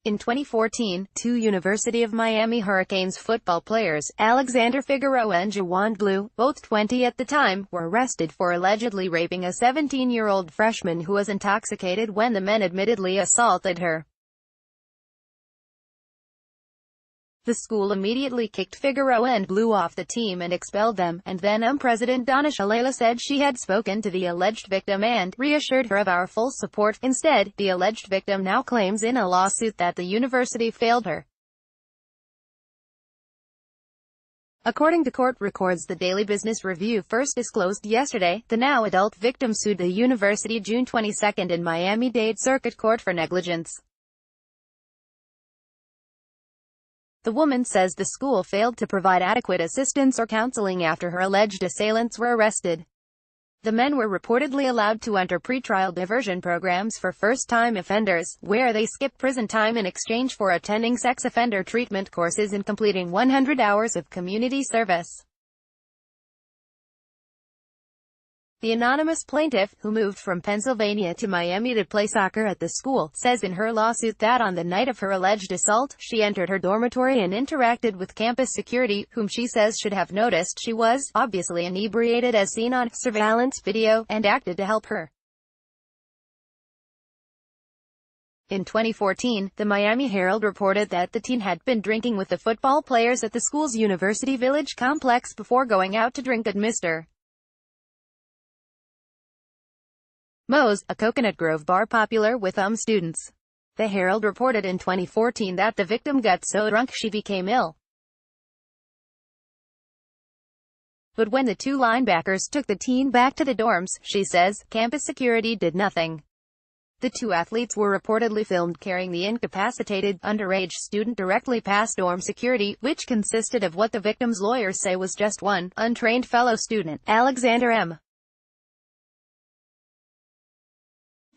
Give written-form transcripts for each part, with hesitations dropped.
In 2014, two University of Miami Hurricanes football players, Alexander Figueroa and Juwan Blue, both 20 at the time, were arrested for allegedly raping a 17-year-old freshman who was intoxicated when the men admittedly assaulted her. The school immediately kicked Figueroa and Blue off the team and expelled them, and then President Donna Shalala said she had spoken to the alleged victim and reassured her of our full support. Instead, the alleged victim now claims in a lawsuit that the university failed her. According to court records the Daily Business Review first disclosed yesterday, the now adult victim sued the university June 22 in Miami-Dade Circuit Court for negligence. The woman says the school failed to provide adequate assistance or counseling after her alleged assailants were arrested. The men were reportedly allowed to enter pretrial diversion programs for first-time offenders, where they skip prison time in exchange for attending sex offender treatment courses and completing 100 hours of community service. The anonymous plaintiff, who moved from Pennsylvania to Miami to play soccer at the school, says in her lawsuit that on the night of her alleged assault, she entered her dormitory and interacted with campus security, whom she says should have noticed she was, obviously inebriated as seen on surveillance video, and acted to help her. In 2014, the Miami Herald reported that the teen had been drinking with the football players at the school's University Village complex before going out to drink at Mr. Moe's, a Coconut Grove bar popular with students. The Herald reported in 2014 that the victim got so drunk she became ill. But when the two linebackers took the teen back to the dorms, she says, campus security did nothing. The two athletes were reportedly filmed carrying the incapacitated, underage student directly past dorm security, which consisted of what the victim's lawyers say was just one untrained fellow student, Alexander M.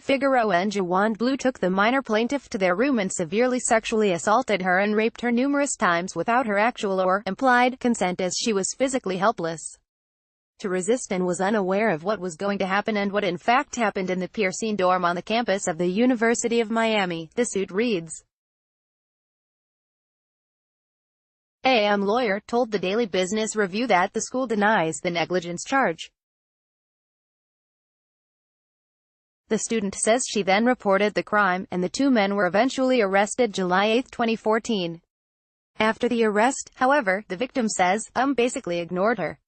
Figueroa and Juwan Blue took the minor plaintiff to their room and severely sexually assaulted her and raped her numerous times without her actual or implied consent, as she was physically helpless to resist and was unaware of what was going to happen and what in fact happened in the Piercine dorm on the campus of the University of Miami, the suit reads. A.M. lawyer told the Daily Business Review that the school denies the negligence charge. The student says she then reported the crime, and the two men were eventually arrested July 8, 2014. After the arrest, however, the victim says, basically ignored her.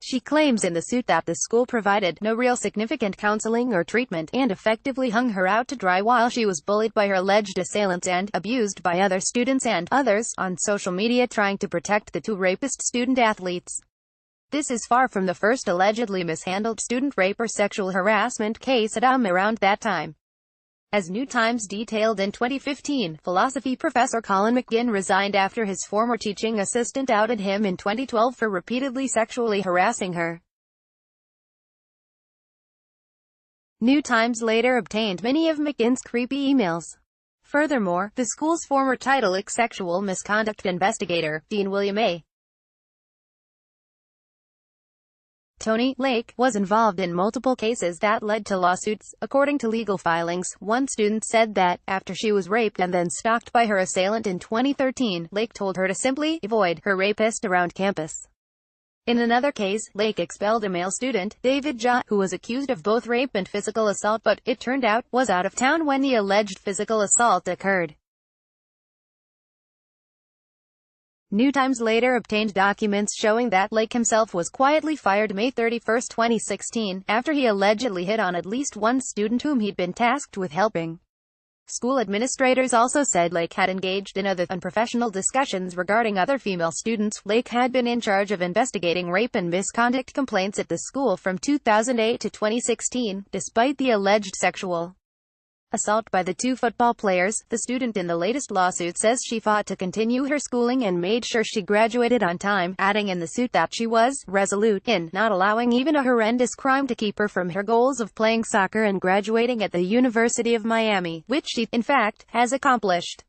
She claims in the suit that the school provided no real significant counseling or treatment, and effectively hung her out to dry while she was bullied by her alleged assailants and abused by other students and others on social media trying to protect the two rapist student-athletes. This is far from the first allegedly mishandled student rape or sexual harassment case at around that time. As New Times detailed in 2015, philosophy professor Colin McGinn resigned after his former teaching assistant outed him in 2012 for repeatedly sexually harassing her. New Times later obtained many of McGinn's creepy emails. Furthermore, the school's former Title IX sexual misconduct investigator, Dean William A. Tony Lake, was involved in multiple cases that led to lawsuits. According to legal filings, one student said that, after she was raped and then stalked by her assailant in 2013, Lake told her to simply avoid her rapist around campus. In another case, Lake expelled a male student, David Ja, who was accused of both rape and physical assault but, it turned out, was out of town when the alleged physical assault occurred. New Times later obtained documents showing that Lake himself was quietly fired May 31, 2016, after he allegedly hit on at least one student whom he'd been tasked with helping. School administrators also said Lake had engaged in other unprofessional discussions regarding other female students. Lake had been in charge of investigating rape and misconduct complaints at the school from 2008 to 2016, despite the alleged sexual assault by the two football players. The student in the latest lawsuit says she fought to continue her schooling and made sure she graduated on time, adding in the suit that she was resolute in not allowing even a horrendous crime to keep her from her goals of playing soccer and graduating at the University of Miami, which she, in fact, has accomplished.